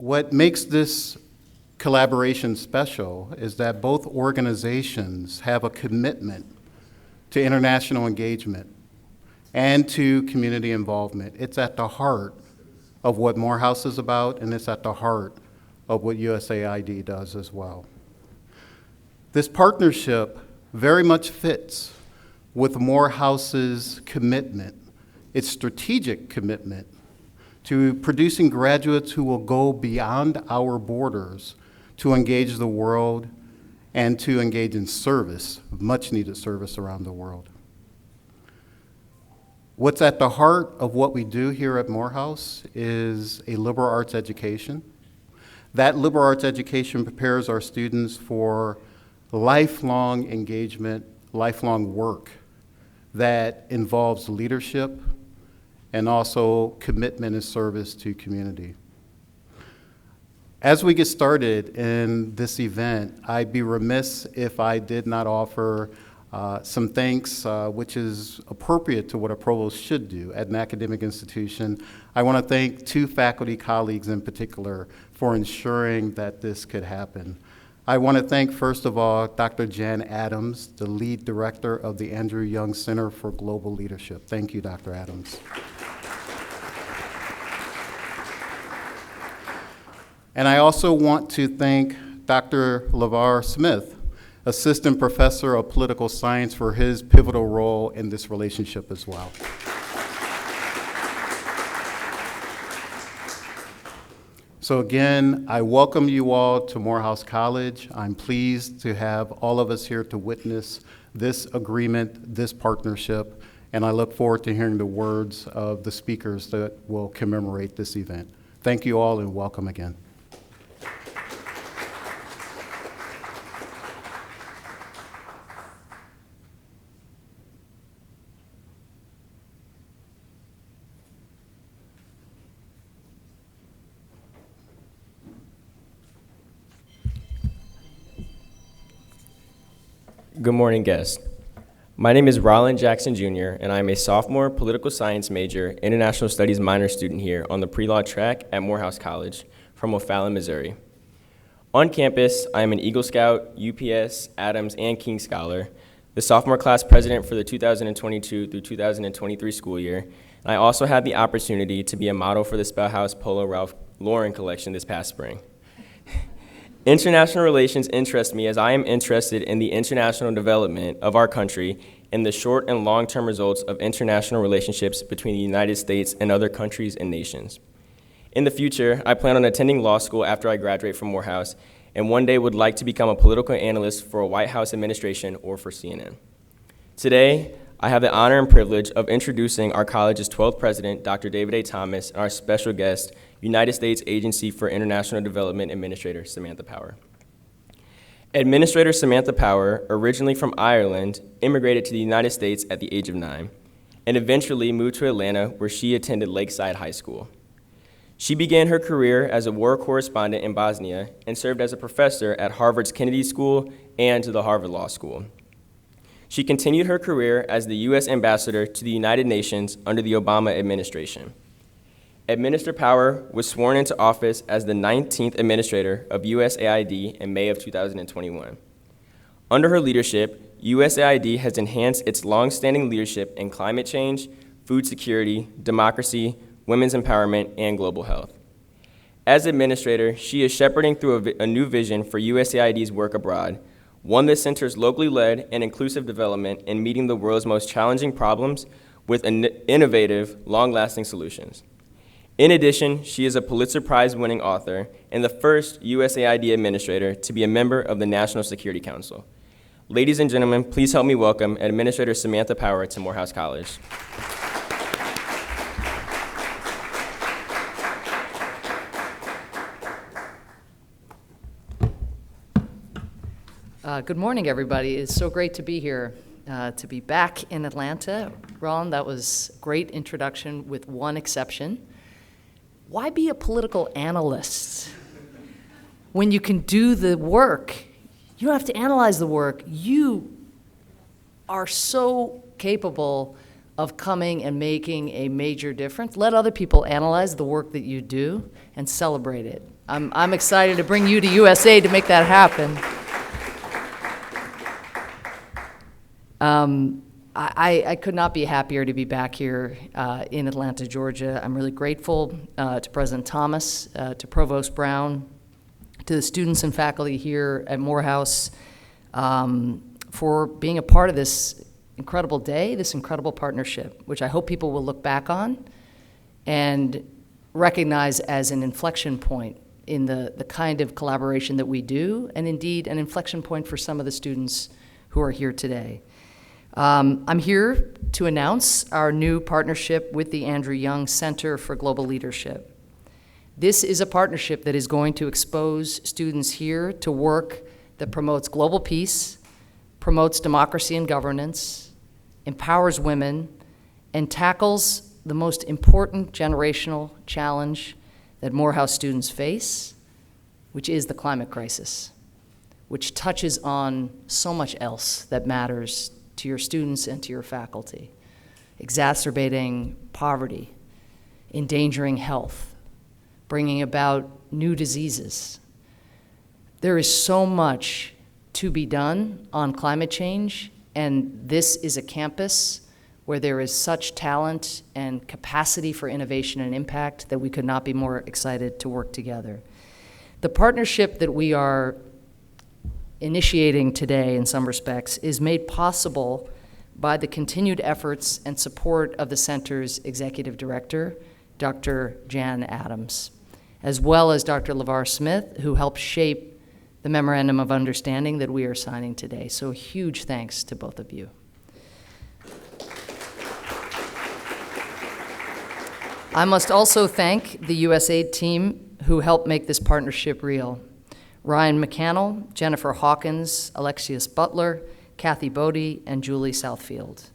What makes this collaboration special is that both organizations have a commitment to international engagement and to community involvement. It's at the heart of what Morehouse is about, and it's at the heart of what USAID does as well. This partnership very much fits with Morehouse's commitment, its strategic commitment to producing graduates who will go beyond our borders to engage the world and to engage in service, much needed service around the world. What's at the heart of what we do here at Morehouse is a liberal arts education. That liberal arts education prepares our students for lifelong engagement, lifelong work that involves leadership and also commitment and service to community. As we get started in this event, I'd be remiss if I did not offer some thanks, which is appropriate to what a provost should do at an academic institution. I want to thank two faculty colleagues in particular for ensuring that this could happen. I want to thank, first of all, Dr. Jan Adams, the lead director of the Andrew Young Center for Global Leadership. Thank you, Dr. Adams. And I also want to thank Dr. LeVar Smith, Assistant Professor of Political Science, for his pivotal role in this relationship as well. So again, I welcome you all to Morehouse College. I'm pleased to have all of us here to witness this agreement, this partnership, and I look forward to hearing the words of the speakers that will commemorate this event. Thank you all and welcome again. Good morning, guests. My name is Roland Jackson Jr., and I am a sophomore political science major, international studies minor student here on the pre-law track at Morehouse College from O'Fallon, Missouri. On campus, I am an Eagle Scout, UPS, Adams, and King Scholar, the sophomore class president for the 2022 through 2023 school year, and I also had the opportunity to be a model for the Spellhouse Polo Ralph Lauren collection this past spring. International relations interest me as I am interested in the international development of our country and the short and long-term results of international relationships between the United States and other countries and nations. In the future, I plan on attending law school after I graduate from Morehouse, and one day would like to become a political analyst for a White House administration or for CNN. Today, I have the honor and privilege of introducing our college's 12th president, Dr. David A. Thomas, and our special guest, United States Agency for International Development Administrator, Samantha Power. Administrator Samantha Power, originally from Ireland, immigrated to the United States at the age of 9, and eventually moved to Atlanta, where she attended Lakeside High School. She began her career as a war correspondent in Bosnia and served as a professor at Harvard's Kennedy School and the Harvard Law School. She continued her career as the U.S. ambassador to the United Nations under the Obama administration. Administrator Power was sworn into office as the 19th administrator of USAID in May of 2021. Under her leadership, USAID has enhanced its long-standing leadership in climate change, food security, democracy, women's empowerment, and global health. As administrator, she is shepherding through a new vision for USAID's work abroad, one that centers locally led and inclusive development in meeting the world's most challenging problems with innovative, long-lasting solutions. In addition, she is a Pulitzer Prize-winning author and the first USAID administrator to be a member of the National Security Council. Ladies and gentlemen, please help me welcome Administrator Samantha Power to Morehouse College. Good morning, everybody. It's so great to be here, to be back in Atlanta. Ron, that was a great introduction with one exception. Why be a political analyst when you can do the work? You don't have to analyze the work. You are so capable of coming and making a major difference. Let other people analyze the work that you do and celebrate it. I'm excited to bring you to USAID to make that happen. I could not be happier to be back here in Atlanta, Georgia. I'm really grateful to President Thomas, to Provost Brown, to the students and faculty here at Morehouse for being a part of this incredible day, this incredible partnership, which I hope people will look back on and recognize as an inflection point in the kind of collaboration that we do, and indeed an inflection point for some of the students who are here today. I'm here to announce our new partnership with the Andrew Young Center for Global Leadership. This is a partnership that is going to expose students here to work that promotes global peace, promotes democracy and governance, empowers women, and tackles the most important generational challenge that Morehouse students face, which is the climate crisis, which touches on so much else that matters to your students and to your faculty, exacerbating poverty, endangering health, bringing about new diseases. There is so much to be done on climate change, and this is a campus where there is such talent and capacity for innovation and impact that we could not be more excited to work together. The partnership that we are initiating today, in some respects, is made possible by the continued efforts and support of the center's executive director, Dr. Jan Adams, as well as Dr. LeVar Smith, who helped shape the Memorandum of Understanding that we are signing today. So huge thanks to both of you. I must also thank the USAID team who helped make this partnership real. Ryan McCannell, Jennifer Hawkins, Alexius Butler, Kathy Bodie, and Julie Southfield.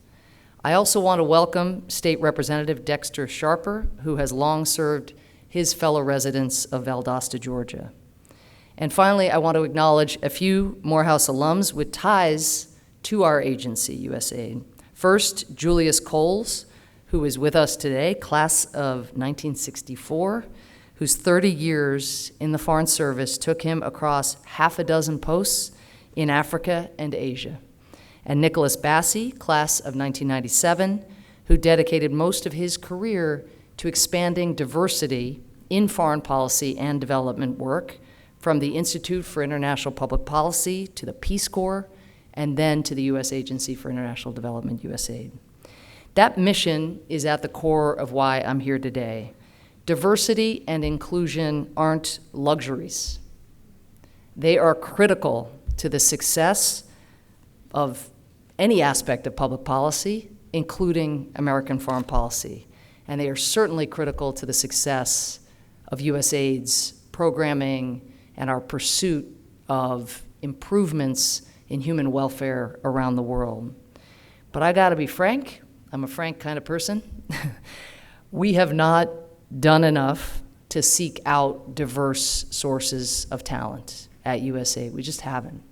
I also want to welcome State Representative Dexter Sharper, who has long served his fellow residents of Valdosta, Georgia. And finally, I want to acknowledge a few Morehouse alums with ties to our agency, USAID. First, Julius Coles, who is with us today, class of 1964, whose 30 years in the Foreign Service took him across half a dozen posts in Africa and Asia. And Nicholas Bassi, class of 1997, who dedicated most of his career to expanding diversity in foreign policy and development work, from the Institute for International Public Policy to the Peace Corps, and then to the U.S. Agency for International Development, USAID. That mission is at the core of why I'm here today. Diversity and inclusion aren't luxuries. They are critical to the success of any aspect of public policy, including American foreign policy. And they are certainly critical to the success of USAID's programming and our pursuit of improvements in human welfare around the world. But I gotta be frank, I'm a frank kind of person. We have not done enough to seek out diverse sources of talent at USAID. We just haven't.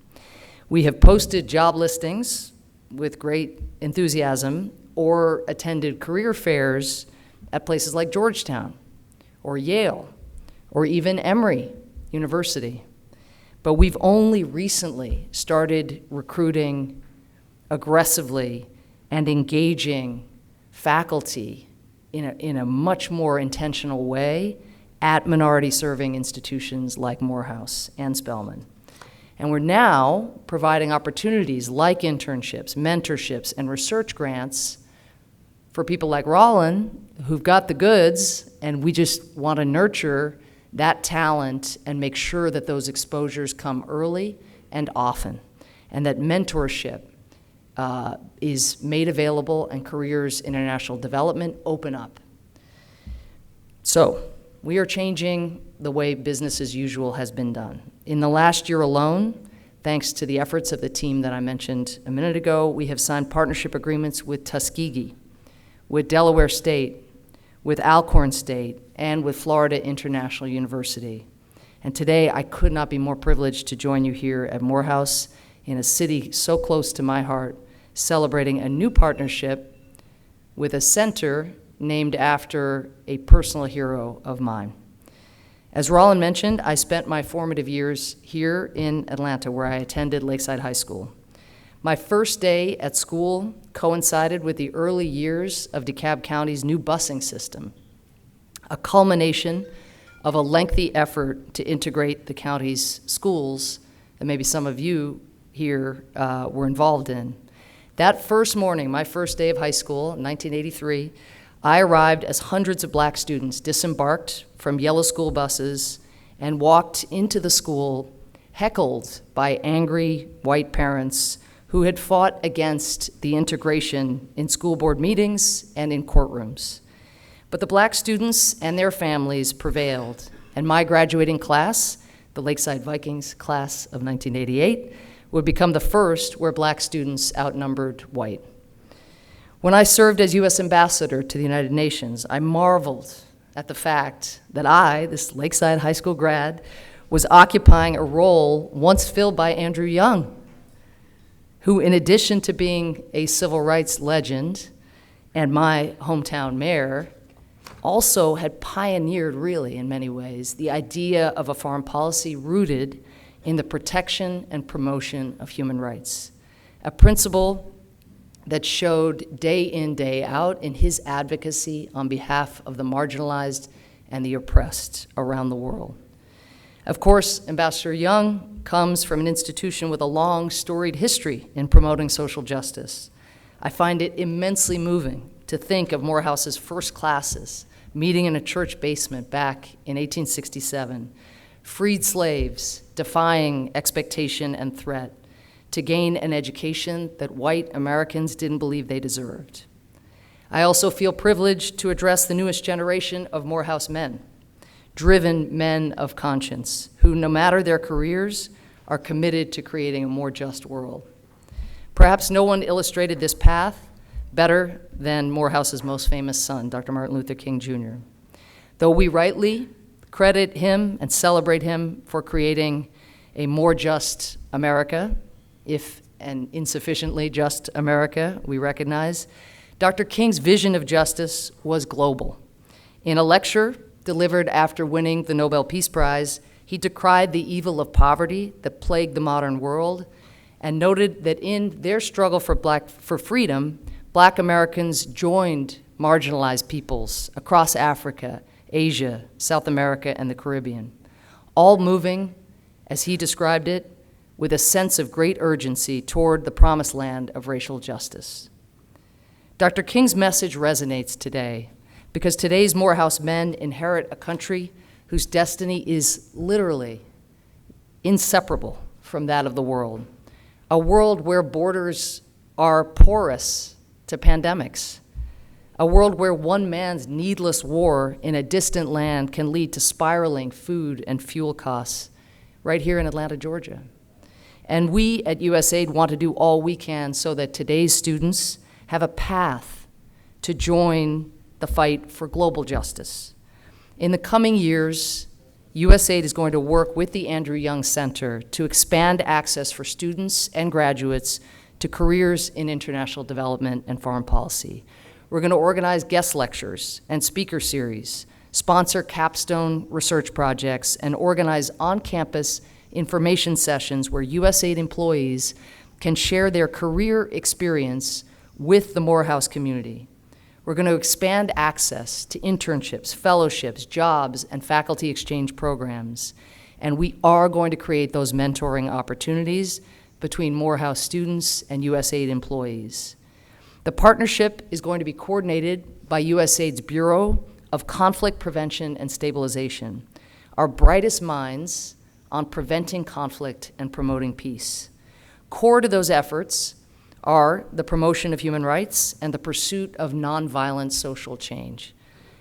We have posted job listings with great enthusiasm or attended career fairs at places like Georgetown or Yale or even Emory University. But we've only recently started recruiting aggressively and engaging faculty in a much more intentional way at minority-serving institutions like Morehouse and Spelman. And we're now providing opportunities like internships, mentorships, and research grants for people like Rollin, who've got the goods, and we just want to nurture that talent and make sure that those exposures come early and often, and that mentorship is made available and careers in international development open up. So we are changing the way business as usual has been done. In the last year alone, thanks to the efforts of the team that I mentioned a minute ago, we have signed partnership agreements with Tuskegee, with Delaware State, with Alcorn State, and with Florida International University. And today, I could not be more privileged to join you here at Morehouse in a city so close to my heart, celebrating a new partnership with a center named after a personal hero of mine. As Rollin mentioned, I spent my formative years here in Atlanta, where I attended Lakeside High School. My first day at school coincided with the early years of DeKalb County's new busing system, a culmination of a lengthy effort to integrate the county's schools that maybe some of you here were involved in. That first morning, my first day of high school in 1983, I arrived as hundreds of black students disembarked from yellow school buses and walked into the school heckled by angry white parents who had fought against the integration in school board meetings and in courtrooms. But the black students and their families prevailed, and my graduating class, the Lakeside Vikings class of 1988, would become the first where black students outnumbered white. When I served as U.S. ambassador to the United Nations, I marveled at the fact that I, this Lakeside High School grad, was occupying a role once filled by Andrew Young, who, in addition to being a civil rights legend and my hometown mayor, also had pioneered, really, in many ways, the idea of a foreign policy rooted in the protection and promotion of human rights, a principle that showed day in, day out in his advocacy on behalf of the marginalized and the oppressed around the world. Of course, Ambassador Young comes from an institution with a long, storied history in promoting social justice. I find it immensely moving to think of Morehouse's first classes meeting in a church basement back in 1867, freed slaves defying expectation and threat to gain an education that white Americans didn't believe they deserved. I also feel privileged to address the newest generation of Morehouse men, driven men of conscience, who, no matter their careers, are committed to creating a more just world. Perhaps no one illustrated this path better than Morehouse's most famous son, Dr. Martin Luther King Jr. Though we rightly credit him and celebrate him for creating a more just America, if an insufficiently just America, we recognize, Dr. King's vision of justice was global. In a lecture delivered after winning the Nobel Peace Prize, he decried the evil of poverty that plagued the modern world and noted that in their struggle for freedom, Black Americans joined marginalized peoples across Africa, Asia, South America, and the Caribbean, all moving, as he described it, with a sense of great urgency toward the promised land of racial justice. Dr. King's message resonates today because today's Morehouse men inherit a country whose destiny is literally inseparable from that of the world, a world where borders are porous to pandemics, a world where one man's needless war in a distant land can lead to spiraling food and fuel costs right here in Atlanta, Georgia. And we at USAID want to do all we can so that today's students have a path to join the fight for global justice. In the coming years, USAID is going to work with the Andrew Young Center to expand access for students and graduates to careers in international development and foreign policy. We're going to organize guest lectures and speaker series, sponsor capstone research projects, and organize on-campus information sessions where USAID employees can share their career experience with the Morehouse community. We're going to expand access to internships, fellowships, jobs, and faculty exchange programs. And we are going to create those mentoring opportunities between Morehouse students and USAID employees. The partnership is going to be coordinated by USAID's Bureau of Conflict Prevention and Stabilization, our brightest minds on preventing conflict and promoting peace. Core to those efforts are the promotion of human rights and the pursuit of nonviolent social change,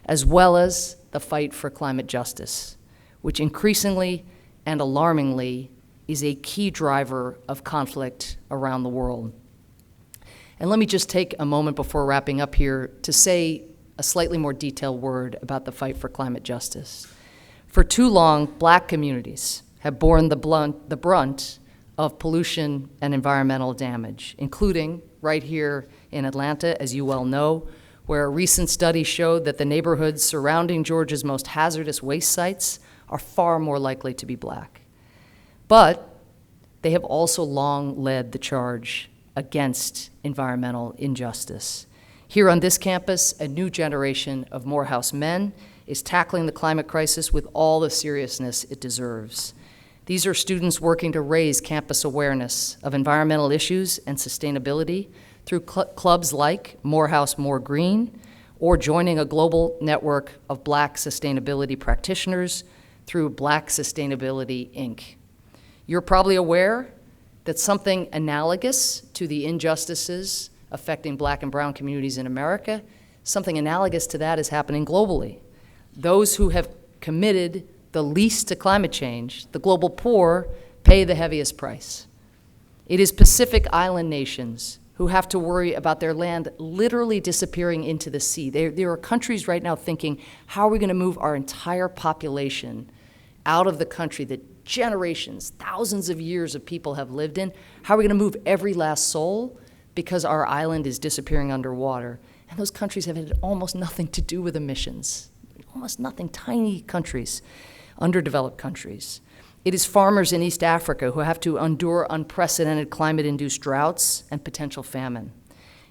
as well as the fight for climate justice, which increasingly and alarmingly is a key driver of conflict around the world. And let me just take a moment before wrapping up here to say a slightly more detailed word about the fight for climate justice. For too long, Black communities have borne the brunt of pollution and environmental damage, including right here in Atlanta, as you well know, where a recent study showed that the neighborhoods surrounding Georgia's most hazardous waste sites are far more likely to be black. But they have also long led the charge against environmental injustice. Here on this campus, a new generation of Morehouse men is tackling the climate crisis with all the seriousness it deserves. These are students working to raise campus awareness of environmental issues and sustainability through clubs like Morehouse More Green, or joining a global network of Black sustainability practitioners through Black Sustainability, Inc. You're probably aware that something analogous to the injustices affecting Black and brown communities in America, something analogous to that is happening globally. Those who have committed the least to climate change, the global poor, pay the heaviest price. It is Pacific Island nations who have to worry about their land literally disappearing into the sea. There are countries right now thinking, how are we going to move our entire population out of the country that generations, thousands of years of people have lived in? How are we going to move every last soul because our island is disappearing underwater? And those countries have had almost nothing to do with emissions. Almost nothing, tiny countries, underdeveloped countries. It is farmers in East Africa who have to endure unprecedented climate-induced droughts and potential famine.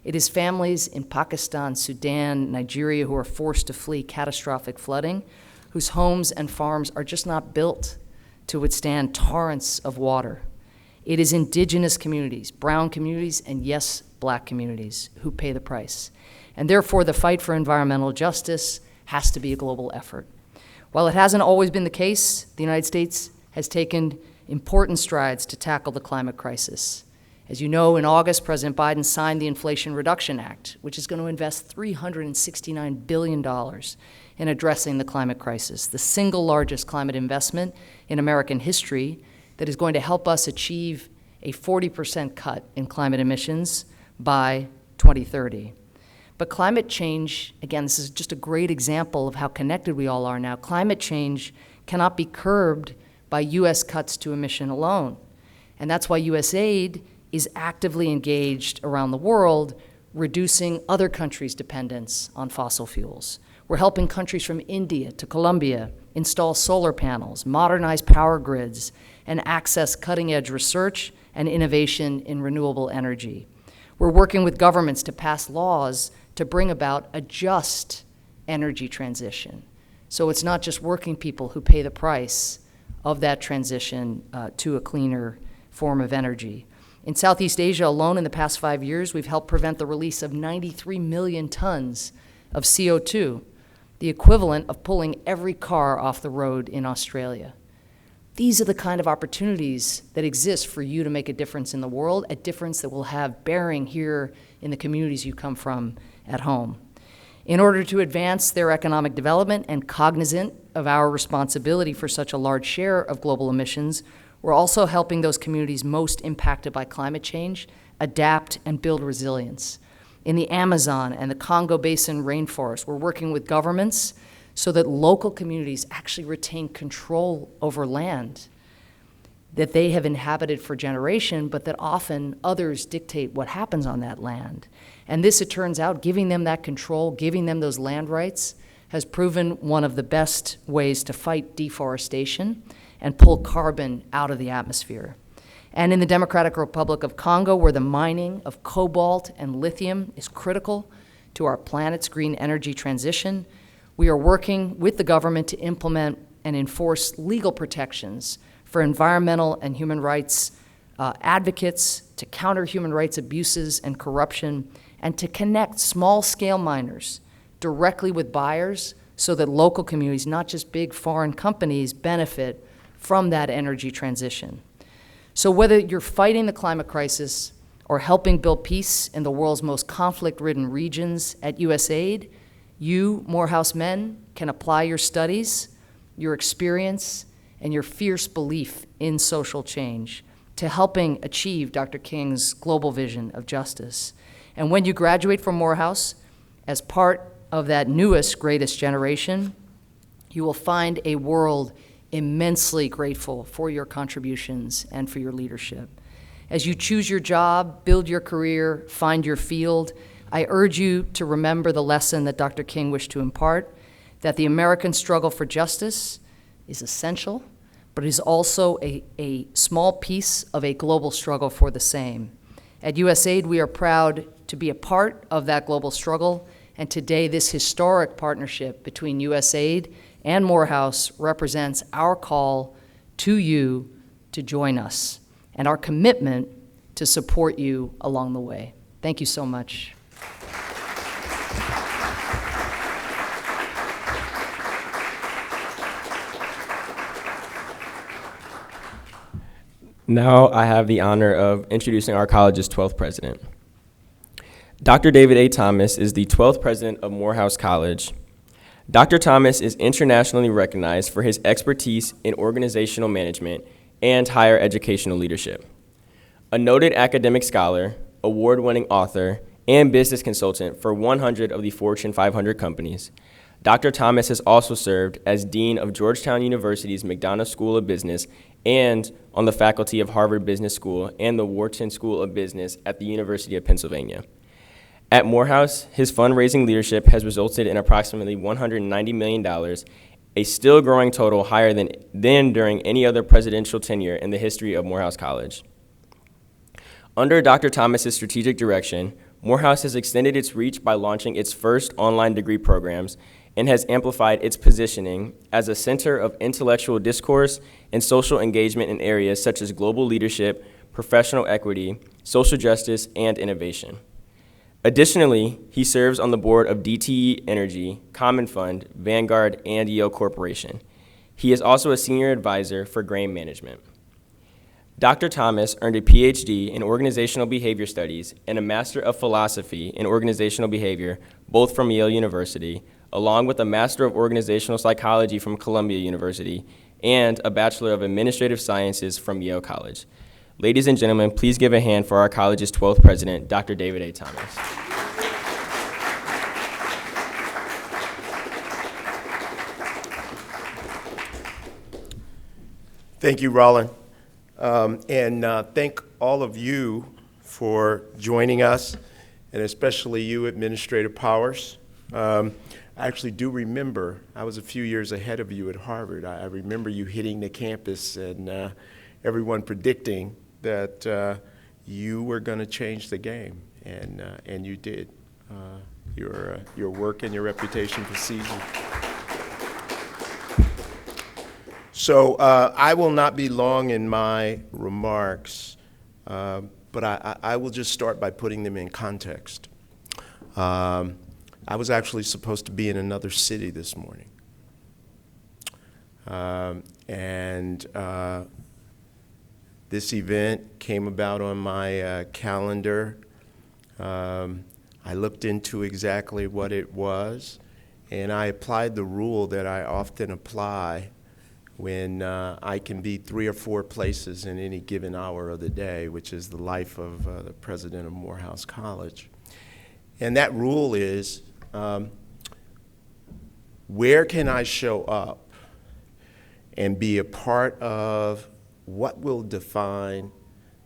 It is families in Pakistan, Sudan, Nigeria who are forced to flee catastrophic flooding, whose homes and farms are just not built to withstand torrents of water. It is indigenous communities, brown communities, and yes, black communities who pay the price. And therefore, the fight for environmental justice has to be a global effort. While it hasn't always been the case, the United States has taken important strides to tackle the climate crisis. As you know, in August, President Biden signed the Inflation Reduction Act, which is going to invest $369 billion in addressing the climate crisis, the single largest climate investment in American history that is going to help us achieve a 40% cut in climate emissions by 2030. But climate change, again, this is just a great example of how connected we all are now. Climate change cannot be curbed by U.S. cuts to emission alone. And that's why USAID is actively engaged around the world, reducing other countries' dependence on fossil fuels. We're helping countries from India to Colombia install solar panels, modernize power grids, and access cutting-edge research and innovation in renewable energy. We're working with governments to pass laws to bring about a just energy transition. So it's not just working people who pay the price of that transition to a cleaner form of energy. In Southeast Asia alone, in the past 5 years, we've helped prevent the release of 93 million tons of CO2, the equivalent of pulling every car off the road in Australia. These are the kind of opportunities that exist for you to make a difference in the world, a difference that will have bearing here in the communities you come from at home. In order to advance their economic development and cognizant of our responsibility for such a large share of global emissions, we're also helping those communities most impacted by climate change adapt and build resilience. In the Amazon and the Congo Basin rainforest, we're working with governments so that local communities actually retain control over land that they have inhabited for generations, but that often others dictate what happens on that land. And this, it turns out, giving them that control, giving them those land rights, has proven one of the best ways to fight deforestation and pull carbon out of the atmosphere. And in the Democratic Republic of Congo, where the mining of cobalt and lithium is critical to our planet's green energy transition, we are working with the government to implement and enforce legal protections for environmental and human rights advocates, to counter human rights abuses and corruption, and to connect small-scale miners directly with buyers so that local communities, not just big foreign companies, benefit from that energy transition. So whether you're fighting the climate crisis or helping build peace in the world's most conflict-ridden regions at USAID, you, Morehouse men, can apply your studies, your experience, and your fierce belief in social change to helping achieve Dr. King's global vision of justice. And when you graduate from Morehouse, as part of that newest, greatest generation, you will find a world immensely grateful for your contributions and for your leadership. As you choose your job, build your career, find your field, I urge you to remember the lesson that Dr. King wished to impart, that the American struggle for justice is essential, but is also a small piece of a global struggle for the same. At USAID, we are proud to be a part of that global struggle, and today this historic partnership between USAID and Morehouse represents our call to you to join us and our commitment to support you along the way. Thank you so much. Now I have the honor of introducing our college's 12th president. Dr. David A. Thomas is the 12th president of Morehouse College. Dr. Thomas is internationally recognized for his expertise in organizational management and higher educational leadership. A noted academic scholar, award-winning author, and business consultant for 100 of the Fortune 500 companies, Dr. Thomas has also served as Dean of Georgetown University's McDonough School of Business and on the faculty of Harvard Business School and the Wharton School of Business at the University of Pennsylvania. At Morehouse, his fundraising leadership has resulted in approximately $190 million, a still growing total higher than during any other presidential tenure in the history of Morehouse College. Under Dr. Thomas's strategic direction, Morehouse has extended its reach by launching its first online degree programs and has amplified its positioning as a center of intellectual discourse and social engagement in areas such as global leadership, professional equity, social justice, and innovation. Additionally, he serves on the board of DTE Energy, Common Fund, Vanguard, and Yale Corporation. He is also a senior advisor for grain management. Dr. Thomas earned a PhD in Organizational Behavior Studies and a Master of Philosophy in Organizational Behavior, both from Yale University, along with a Master of Organizational Psychology from Columbia University, and a Bachelor of Administrative Sciences from Yale College. Ladies and gentlemen, please give a hand for our college's 12th president, Dr. David A. Thomas. Thank you, Roland. Thank all of you for joining us, and especially you, Administrative Powers. I actually do remember, I was a few years ahead of you at Harvard. I remember you hitting the campus and everyone predicting that you were going to change the game, and you did. Your work and your reputation precedes you. So I will not be long in my remarks, but I will just start by putting them in context. I was actually supposed to be in another city this morning. This event came about on my calendar. I looked into exactly what it was, and I applied the rule that I often apply when I can be 3 or 4 places in any given hour of the day, which is the life of the president of Morehouse College. And that rule is, where can I show up and be a part of what will define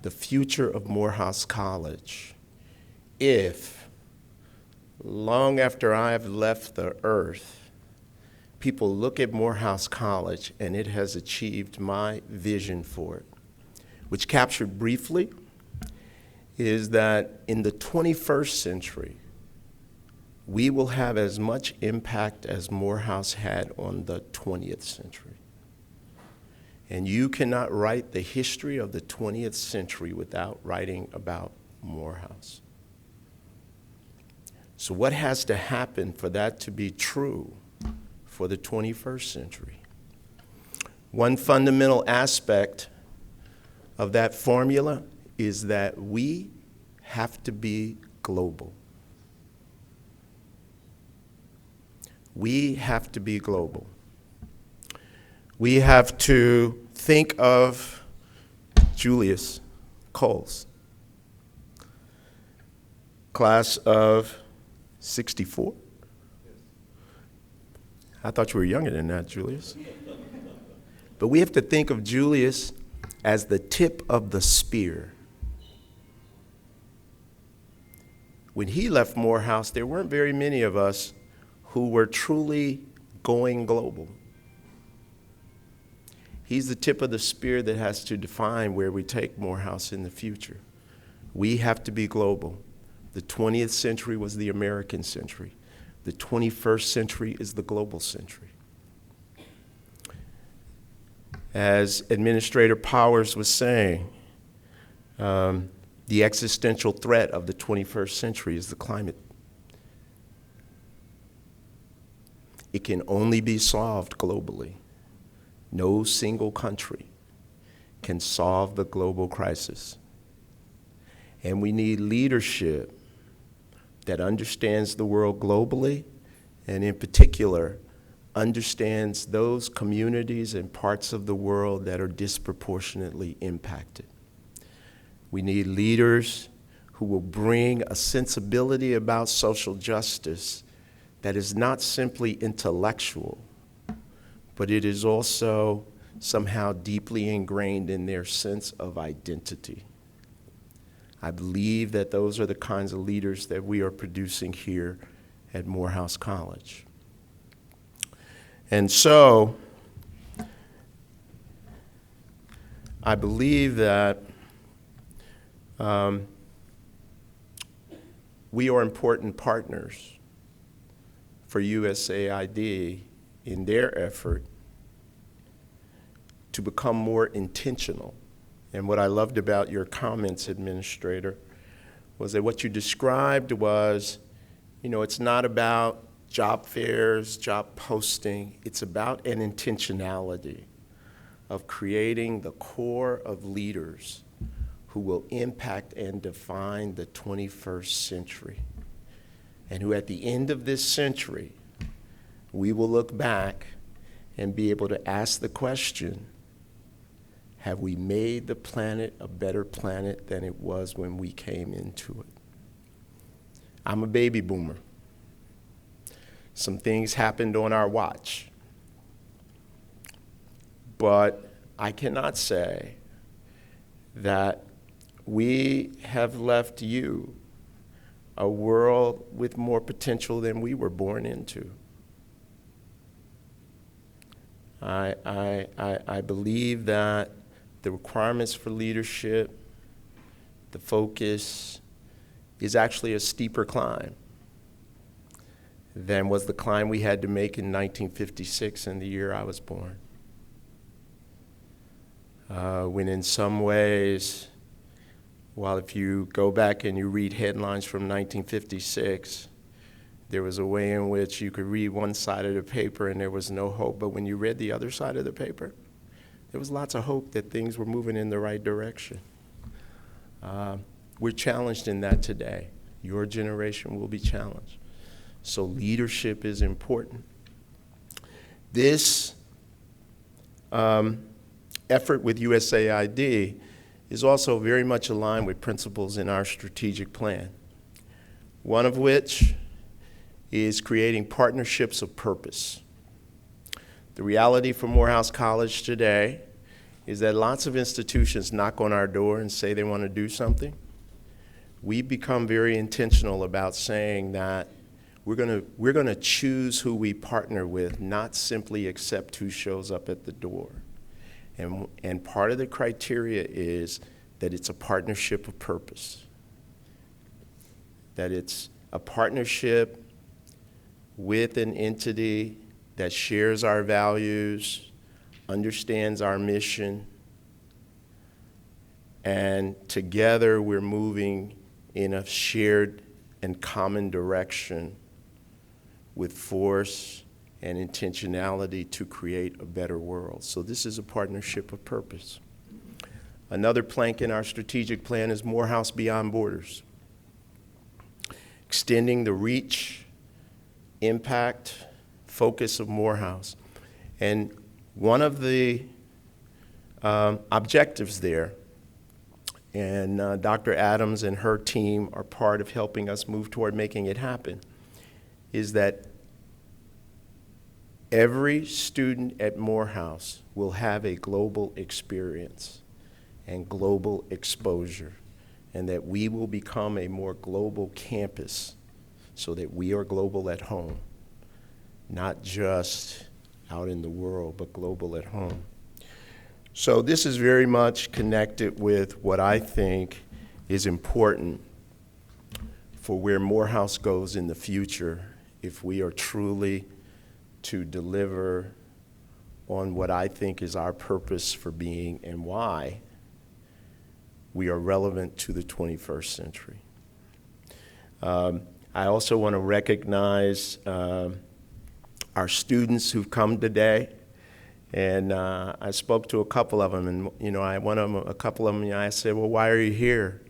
the future of Morehouse College if, long after I have left the earth, people look at Morehouse College and it has achieved my vision for it, which captured briefly is that in the 21st century, we will have as much impact as Morehouse had on the 20th century. And you cannot write the history of the 20th century without writing about Morehouse. So what has to happen for that to be true for the 21st century? One fundamental aspect of that formula is that we have to be global. We have to be global. We have to think of Julius Coles, class of 64. I thought you were younger than that, Julius. But we have to think of Julius as the tip of the spear. When he left Morehouse, there weren't very many of us who were truly going global. He's the tip of the spear that has to define where we take Morehouse in the future. We have to be global. The 20th century was the American century. The 21st century is the global century. As Administrator Powers was saying, the existential threat of the 21st century is the climate. It can only be solved globally. No single country can solve the global crisis. And we need leadership that understands the world globally, and in particular, understands those communities and parts of the world that are disproportionately impacted. We need leaders who will bring a sensibility about social justice that is not simply intellectual, but it is also somehow deeply ingrained in their sense of identity. I believe that those are the kinds of leaders that we are producing here at Morehouse College. And so, I believe that we are important partners for USAID in their effort to become more intentional. And what I loved about your comments, Administrator, was that what you described was, it's not about job fairs, job posting. It's about an intentionality of creating the core of leaders who will impact and define the 21st century. And who at the end of this century, we will look back and be able to ask the question, have we made the planet a better planet than it was when we came into it? I'm a baby boomer. Some things happened on our watch. But I cannot say that we have left you a world with more potential than we were born into. I believe that the requirements for leadership, the focus, is actually a steeper climb than was the climb we had to make in 1956 and the year I was born. When in some ways, while if you go back and you read headlines from 1956, there was a way in which you could read one side of the paper and there was no hope. But when you read the other side of the paper, there was lots of hope that things were moving in the right direction. We're challenged in that today. Your generation will be challenged. So leadership is important. This effort with USAID is also very much aligned with principles in our strategic plan, one of which is creating partnerships of purpose. The reality for Morehouse College today is that lots of institutions knock on our door and say they want to do something. We become very intentional about saying that we're going to choose who we partner with, not simply accept who shows up at the door. And part of the criteria is that it's a partnership of purpose, that it's a partnership with an entity that shares our values, understands our mission, and together we're moving in a shared and common direction with force and intentionality to create a better world. So this is a partnership of purpose. Another plank in our strategic plan is Morehouse Beyond Borders, extending the reach, impact, focus of Morehouse. And one of the objectives there, and Dr. Adams and her team are part of helping us move toward making it happen, is that every student at Morehouse will have a global experience and global exposure, and that we will become a more global campus so that we are global at home, not just out in the world, but global at home. So this is very much connected with what I think is important for where Morehouse goes in the future if we are truly to deliver on what I think is our purpose for being and why we are relevant to the 21st century. I also want to recognize our students who've come today. And I spoke to a couple of them, and a couple of them, I said, well, why are you here?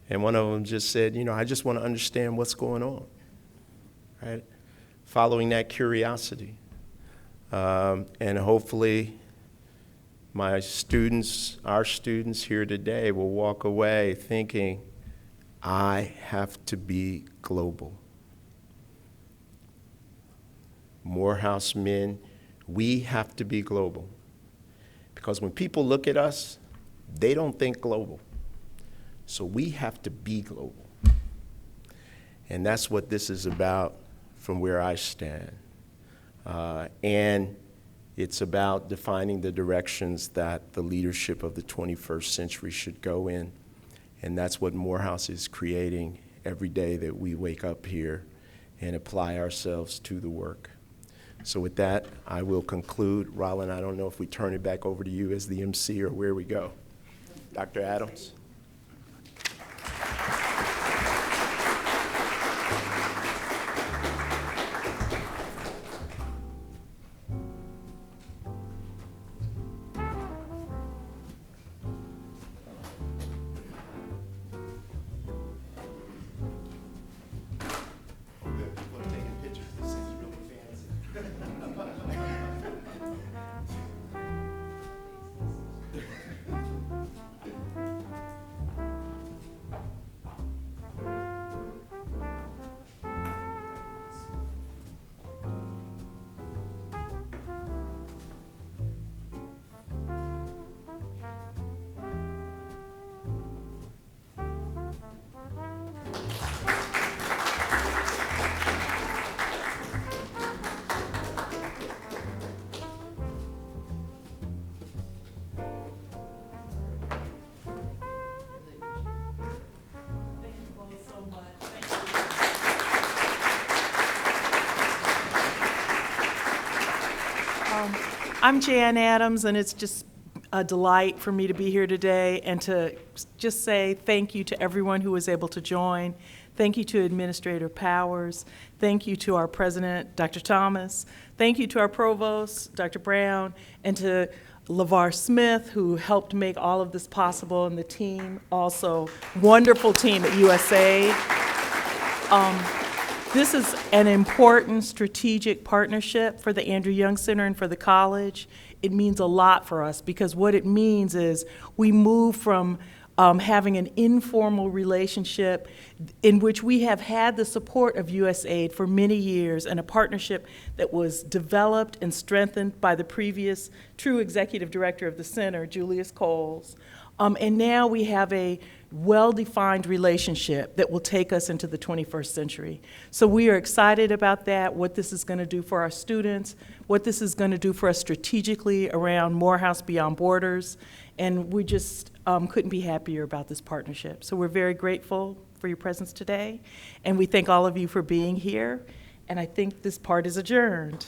And one of them just said, I just want to understand what's going on, right? Following that curiosity. And hopefully my students, our students here today will walk away thinking, I have to be global. Morehouse men, we have to be global. Because when people look at us, they don't think global. So we have to be global. And that's what this is about from where I stand. And it's about defining the directions that the leadership of the 21st century should go in. And that's what Morehouse is creating every day that we wake up here and apply ourselves to the work. So with that, I will conclude. Rollin, I don't know if we turn it back over to you as the MC or where we go. Dr. Adams. I'm Jan Adams, and it's just a delight for me to be here today and to just say thank you to everyone who was able to join. Thank you to Administrator Powers. Thank you to our President, Dr. Thomas. Thank you to our Provost, Dr. Brown, and to LeVar Smith, who helped make all of this possible, and the team, also wonderful team at USAID. This is an important strategic partnership for the Andrew Young Center and for the college. It means a lot for us because what it means is we move from having an informal relationship in which we have had the support of USAID for many years, and a partnership that was developed and strengthened by the previous true executive director of the center, Julius Coles. And now we have a well-defined relationship that will take us into the 21st century. So we are excited about that, what this is going to do for our students, what this is going to do for us strategically around Morehouse Beyond Borders, and we just couldn't be happier about this partnership. So we're very grateful for your presence today, and we thank all of you for being here, and I think this part is adjourned.